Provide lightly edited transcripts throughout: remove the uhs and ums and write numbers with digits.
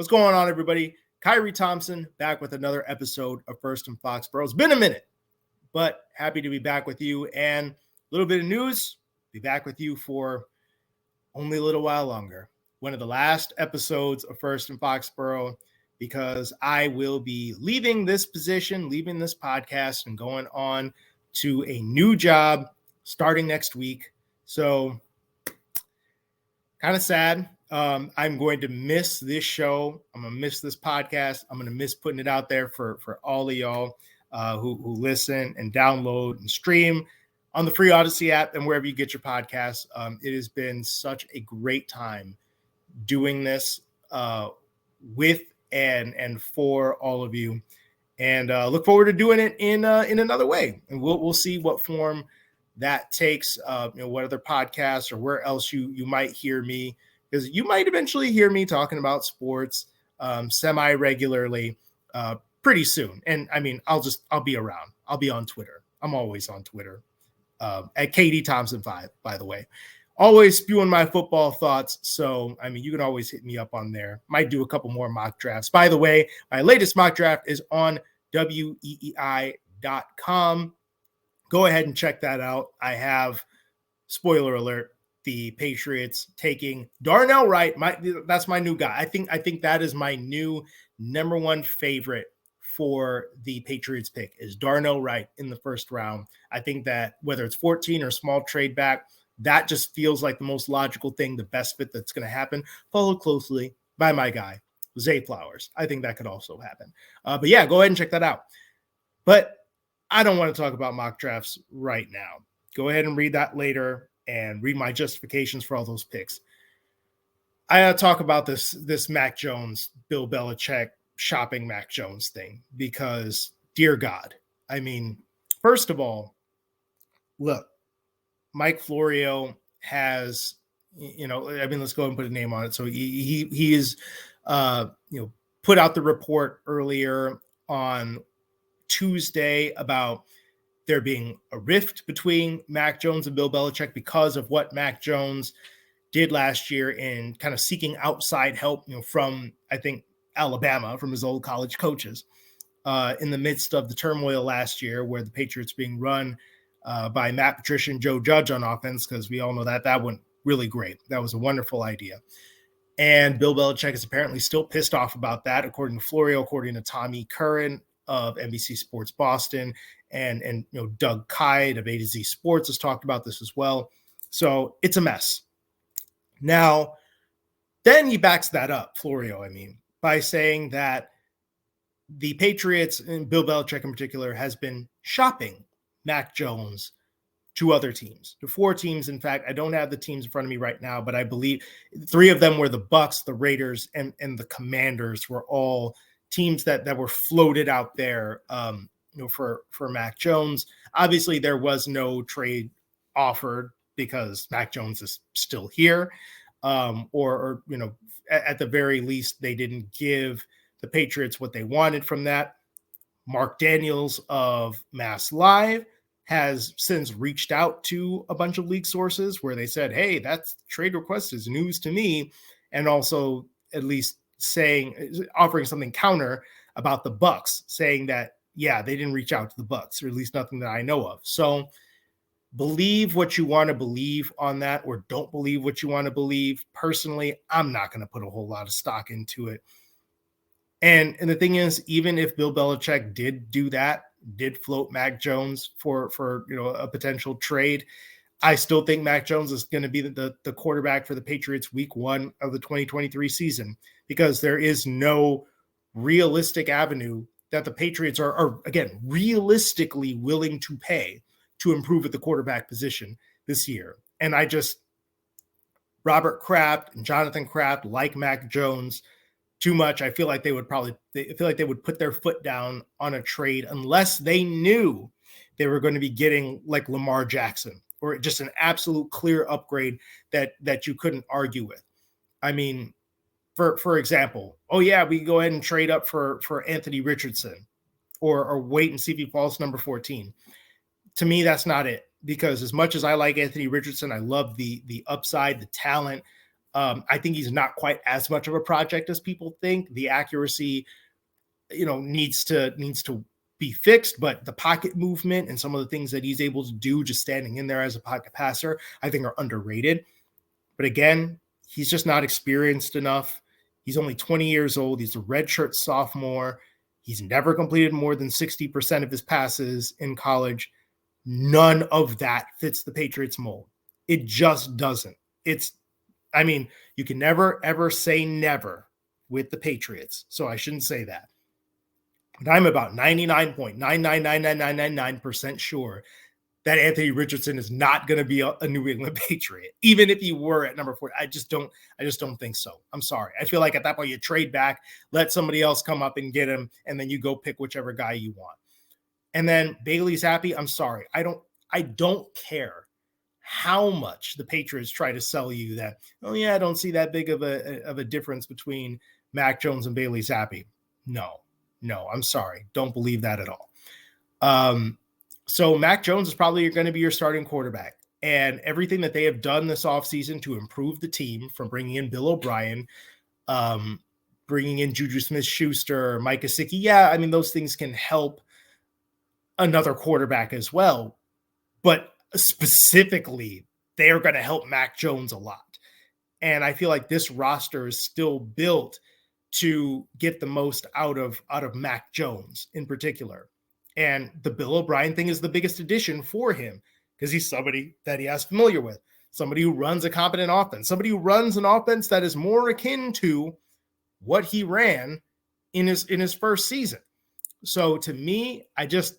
What's going on, everybody? Kyrie Thompson back with another episode of First and Foxborough. It's been a minute, but happy to be back with you. And a little bit of news, be back with you for only a little while longer. One of the last episodes of First and Foxborough, because I will be leaving this position, leaving this podcast, and going on to a new job starting next week. So kind of sad. I'm going to miss this show. I'm going to miss this podcast. I'm going to miss putting it out there for all of y'all who listen and download and stream on the free Odyssey app and wherever you get your podcasts. It has been such a great time doing this with and for all of you, and look forward to doing it in another way. And we'll see what form that takes. What other podcasts or where else you might hear me, because you might eventually hear me talking about sports semi-regularly pretty soon. And I mean, I'll be around. I'll be on Twitter. I'm always on Twitter at KD Thompson 5, by the way. Always spewing my football thoughts. So, I mean, you can always hit me up on there. Might do a couple more mock drafts. By the way, my latest mock draft is on weei.com. Go ahead and check that out. I have, spoiler alert, the Patriots taking Darnell Wright. That's my new guy. I think that is my new number one favorite for the Patriots pick is Darnell Wright in the first round. I think that whether it's 14 or small trade back, that just feels like the most logical thing, the best fit that's going to happen. Followed closely by my guy, Zay Flowers. I think that could also happen. But yeah, go ahead and check that out. But I don't want to talk about mock drafts right now. Go ahead and read that later and read my justifications for all those picks. I gotta talk about this Mac Jones, Bill Belichick shopping Mac Jones thing, because dear God, I mean, first of all, look, Mike Florio has, let's go and put a name on it. So he is, put out the report earlier on Tuesday about there being a rift between Mac Jones and Bill Belichick because of what Mac Jones did last year in kind of seeking outside help, from, I think, Alabama, from his old college coaches, in the midst of the turmoil last year where the Patriots being run by Matt Patricia and Joe Judge on offense, because we all know that went really great. That was a wonderful idea. And Bill Belichick is apparently still pissed off about that, according to Florio, according to Tommy Curran of NBC Sports Boston, and Doug Kyed of A to Z Sports has talked about this as well. So it's a mess. Now, then he backs that up, Florio, by saying that the Patriots, and Bill Belichick in particular, has been shopping Mac Jones to other teams, to 4 teams. In fact, I don't have the teams in front of me right now, but I believe 3 of them were the Bucs, the Raiders, and the Commanders were all teams that were floated out there for Mac Jones. Obviously, there was no trade offered because Mac Jones is still here, or at the very least, they didn't give the Patriots what they wanted from that. Mark Daniels of Mass Live has since reached out to a bunch of league sources where they said, hey, that trade request is news to me, and also at least offering something counter about the Bucs, saying that, yeah, they didn't reach out to the Bucs, or at least nothing that I know of. So believe what you want to believe on that, or don't believe what you want to believe. Personally, I'm not going to put a whole lot of stock into it. And the thing is, even if Bill Belichick did do that, did float Mac Jones for a potential trade, I still think Mac Jones is going to be the quarterback for the Patriots week 1 of the 2023 season, because there is no realistic avenue that the Patriots are again, realistically willing to pay to improve at the quarterback position this year. And Robert Kraft and Jonathan Kraft like Mac Jones too much. I feel like they would put their foot down on a trade unless they knew they were going to be getting like Lamar Jackson, or just an absolute clear upgrade that you couldn't argue with. I mean, for example, we can go ahead and trade up for Anthony Richardson, or wait and see if he falls to number 14. To me, that's not it, because as much as I like Anthony Richardson, I love the upside, the talent. I think he's not quite as much of a project as people think. The accuracy, needs to be fixed, but the pocket movement and some of the things that he's able to do just standing in there as a pocket passer, I think are underrated. But again, he's just not experienced enough. He's only 20 years old. He's a redshirt sophomore. He's never completed more than 60% of his passes in college. None of that fits the Patriots mold. It just doesn't. You can never, ever say never with the Patriots. So I shouldn't say that. But I'm about 99.9999999% sure that Anthony Richardson is not going to be a New England Patriot, even if he were at number 4. I just don't think so. I'm sorry. I feel like at that point you trade back, let somebody else come up and get him, and then you go pick whichever guy you want. And then Bailey Zappi, I'm sorry. I don't care how much the Patriots try to sell you that, oh yeah, I don't see that big of a difference between Mac Jones and Bailey Zappi. No, I'm sorry. Don't believe that at all. So Mac Jones is probably going to be your starting quarterback, and everything that they have done this offseason to improve the team, from bringing in Bill O'Brien, bringing in Juju Smith-Schuster, Mike Gesicki. Yeah, those things can help another quarterback as well, but specifically, they are going to help Mac Jones a lot. And I feel like this roster is still built to get the most out of Mac Jones in particular. And the Bill O'Brien thing is the biggest addition for him because he's somebody that he has familiar with, somebody who runs a competent offense, somebody who runs an offense that is more akin to what he ran in his first season. So to me, I just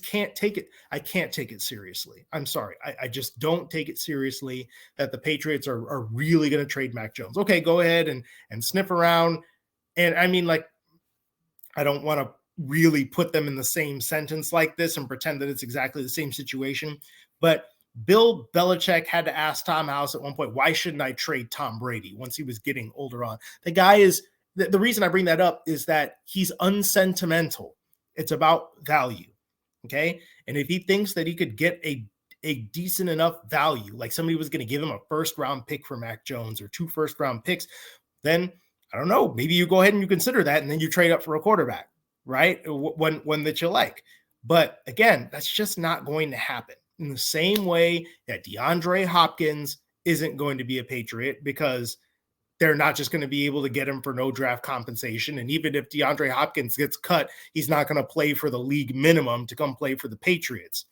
can't take it. I can't take it seriously. I'm sorry. I just don't take it seriously that the Patriots are really going to trade Mac Jones. Okay, go ahead and sniff around. And I don't want to really put them in the same sentence like this and pretend that it's exactly the same situation. But Bill Belichick had to ask Tom House at one point, why shouldn't I trade Tom Brady once he was getting older on? The guy is, the reason I bring that up is that he's unsentimental. It's about value. Okay. And if he thinks that he could get a decent enough value, like somebody was going to give him a first-round pick for Mac Jones or 2 first-round picks, then I don't know, maybe you go ahead and you consider that, and then you trade up for a quarterback, right? One that you like. But again, that's just not going to happen. In the same way that DeAndre Hopkins isn't going to be a Patriot, because they're not just going to be able to get him for no draft compensation. And even if DeAndre Hopkins gets cut, he's not going to play for the league minimum to come play for the Patriots,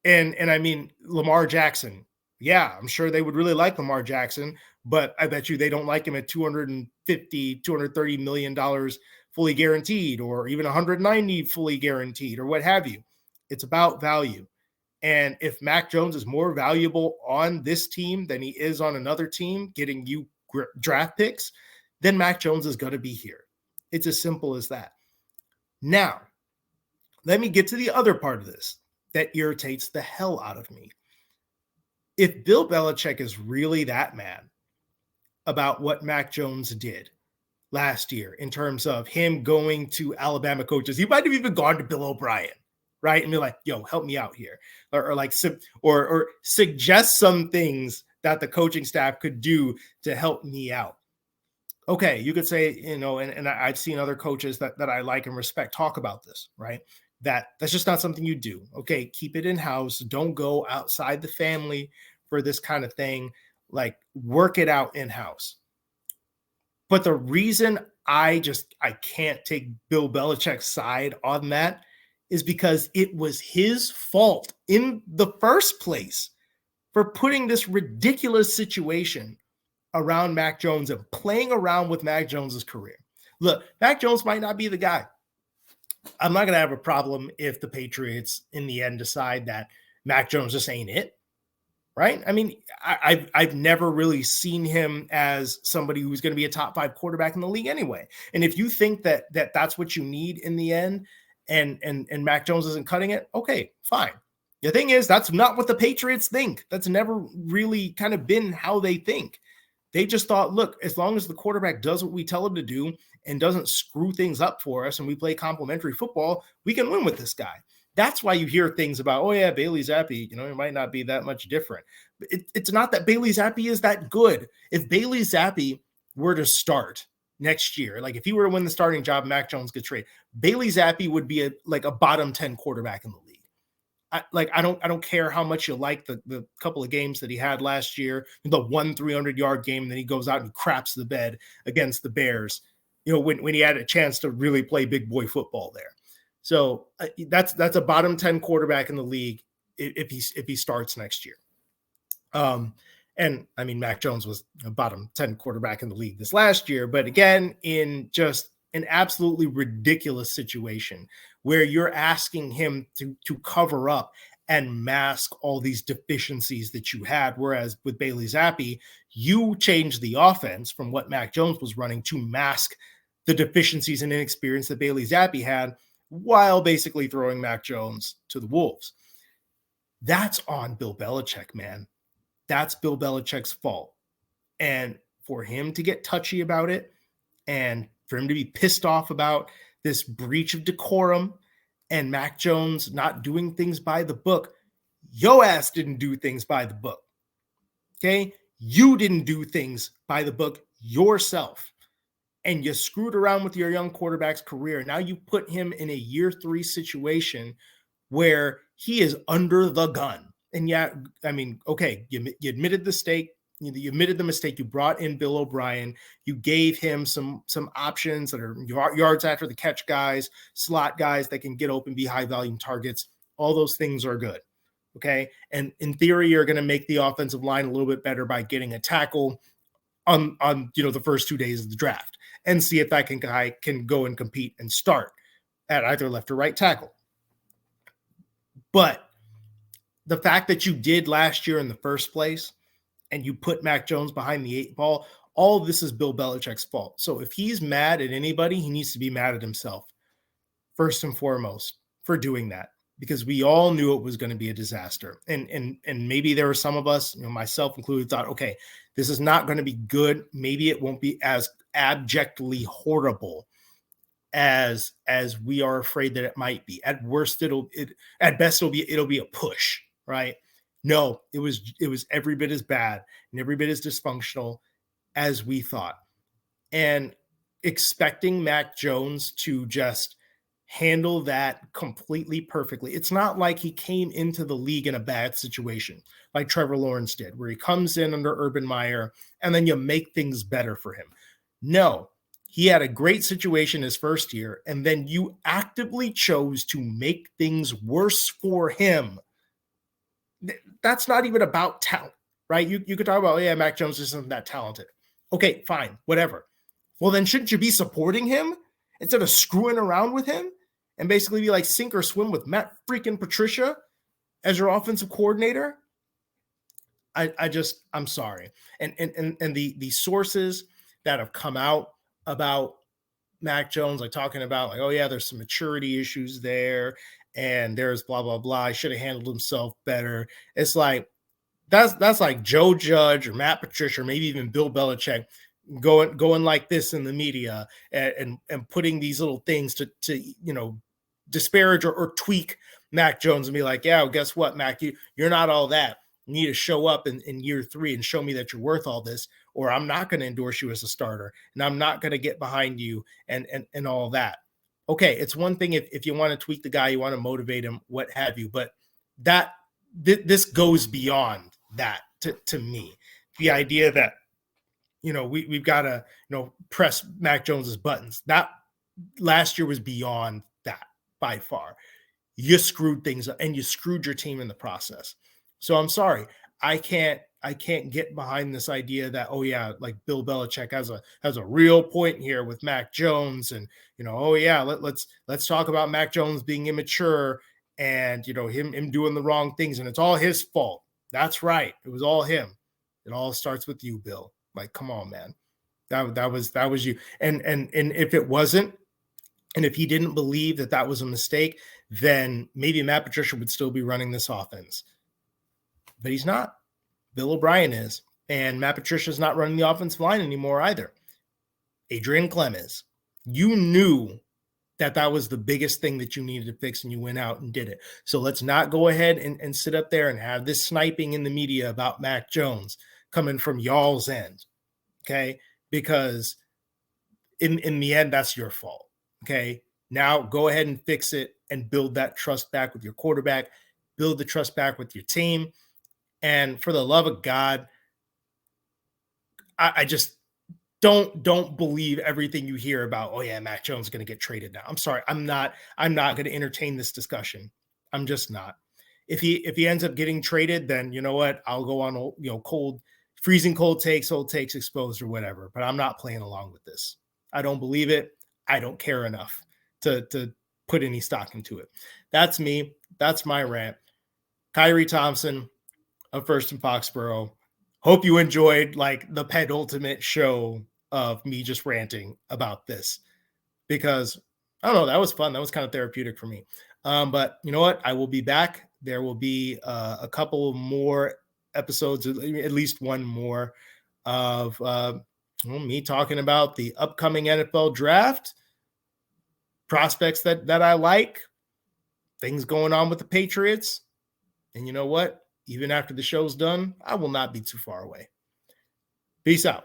And Lamar Jackson, yeah, I'm sure they would really like Lamar Jackson, but I bet you they don't like him at $230 million fully guaranteed, or even 190 fully guaranteed, or what have you. It's about value. And if Mac Jones is more valuable on this team than he is on another team getting you draft picks, then Mac Jones is going to be here. It's as simple as that. Now, let me get to the other part of this that irritates the hell out of me. If Bill Belichick is really that mad about what Mac Jones did last year in terms of him going to Alabama coaches, he might have even gone to Bill O'Brien, right? And be like, yo, help me out here. Or suggest some things that the coaching staff could do to help me out. Okay, you could say, and I've seen other coaches that I like and respect talk about this, right? That's just not something you do. Okay, keep it in-house. Don't go outside the family for this kind of thing. Like, work it out in-house. But the reason I can't take Bill Belichick's side on that is because it was his fault in the first place for putting this ridiculous situation around Mac Jones and playing around with Mac Jones's career. Look, Mac Jones might not be the guy. I'm not going to have a problem if the Patriots in the end decide that Mac Jones just ain't it, right? I've never really seen him as somebody who's going to be a top 5 quarterback in the league anyway. And if you think that that's what you need in the end, and Mac Jones isn't cutting it, okay, fine. The thing is, that's not what the Patriots think. That's never really kind of been how they think. They just thought, look, as long as the quarterback does what we tell him to do and doesn't screw things up for us and we play complimentary football, we can win with this guy. That's why you hear things about, oh yeah, Bailey Zappi, it might not be that much different. It's not that Bailey Zappi is that good. If Bailey Zappi were to start next year, like if he were to win the starting job, Mac Jones gets traded, Bailey Zappi would be a bottom 10 quarterback in the league. I don't care how much you like the couple of games that he had last year, the 300-yard game, and then he goes out and craps the bed against the Bears, when he had a chance to really play big boy football there. So that's a bottom 10 quarterback in the league if he starts next year. And I mean, Mac Jones was a bottom 10 quarterback in the league this last year, but again, in just an absolutely ridiculous situation where you're asking him to cover up and mask all these deficiencies that you had. Whereas with Bailey Zappi, you changed the offense from what Mac Jones was running to mask the deficiencies and inexperience that Bailey Zappi had, while basically throwing Mac Jones to the wolves. That's on Bill Belichick, man. That's Bill Belichick's fault. And for him to get touchy about it and for him to be pissed off about this breach of decorum and Mac Jones not doing things by the book, yo ass didn't do things by the book. Okay? You didn't do things by the book yourself. And you screwed around with your young quarterback's career. Now you put him in a year 3 situation where he is under the gun. And yeah, I mean, okay, you admitted the mistake. You admitted the mistake. You brought in Bill O'Brien. You gave him some options that are yards after the catch guys, slot guys that can get open, be high volume targets. All those things are good. Okay. And in theory, you're going to make the offensive line a little bit better by getting a tackle on the first 2 days of the draft and see if that guy can go and compete and start at either left or right tackle. But the fact that you did last year in the first place and you put Mac Jones behind the 8 ball, all of this is Bill Belichick's fault. So if he's mad at anybody, he needs to be mad at himself first and foremost for doing that, because we all knew it was going to be a disaster. And maybe there were some of us, myself included, thought, okay, this is not going to be good. Maybe it won't be as abjectly horrible as we are afraid that it might be. At worst, at best it'll be a push, right? No, it was every bit as bad and every bit as dysfunctional as we thought. And expecting Mac Jones to just handle that completely perfectly. It's not like he came into the league in a bad situation like Trevor Lawrence did, where he comes in under Urban Meyer and then you make things better for him. No, he had a great situation his first year, and then you actively chose to make things worse for him. That's not even about talent, right? You could talk about, yeah, Mac Jones isn't that talented. Okay, fine, whatever. Well, then shouldn't you be supporting him instead of screwing around with him and basically be like sink or swim with Matt freaking Patricia as your offensive coordinator? I'm sorry. And the sources that have come out about Mac Jones, like talking about like, oh yeah, there's some maturity issues there and there's blah, blah, blah. He should have handled himself better. It's like, that's like Joe Judge or Matt Patricia, or maybe even Bill Belichick going like this in the media and putting these little things to disparage or tweak Mac Jones and be like, yeah, well, guess what, Mac, you're not all that. You need to show up in year 3 and show me that you're worth all this, or I'm not going to endorse you as a starter and I'm not going to get behind you and all that. Okay, it's one thing if you want to tweak the guy, you want to motivate him, what have you, but this goes beyond that to me. The idea that, we've got to, press Mac Jones's buttons. That last year was beyond that by far. You screwed things up and you screwed your team in the process. So I'm sorry. I can't get behind this idea that, oh yeah, like Bill Belichick has a real point here with Mac Jones, and oh yeah, let's talk about Mac Jones being immature and him doing the wrong things, and it's all his fault. That's right. It was all him. It all starts with you, Bill. Like, come on, man. That was you. And if it wasn't, and if he didn't believe that was a mistake, then maybe Matt Patricia would still be running this offense. But he's not. Bill O'Brien is. And Matt Patricia's not running the offensive line anymore either. Adrian Clem is. You knew that was the biggest thing that you needed to fix, and you went out and did it. So let's not go ahead and sit up there and have this sniping in the media about Mac Jones coming from y'all's end, okay? Because in the end, that's your fault, okay? Now go ahead and fix it and build that trust back with your quarterback, build the trust back with your team. And for the love of God, I just don't believe everything you hear about, oh yeah, Mac Jones is going to get traded now. I'm sorry. I'm not going to entertain this discussion. I'm just not. If he ends up getting traded, then you know what? I'll go on, freezing cold takes, old takes exposed or whatever, but I'm not playing along with this. I don't believe it. I don't care enough to put any stock into it. That's me. That's my rant. Kyrie Thompson of First and Foxborough. Hope you enjoyed like the penultimate show of me just ranting about this, because I don't know, that was fun. That was kind of therapeutic for me. But you know what? I will be back. There will be a couple more episodes, at least one more of me talking about the upcoming NFL draft, prospects that I like, things going on with the Patriots. And you know what? Even after the show's done, I will not be too far away. Peace out.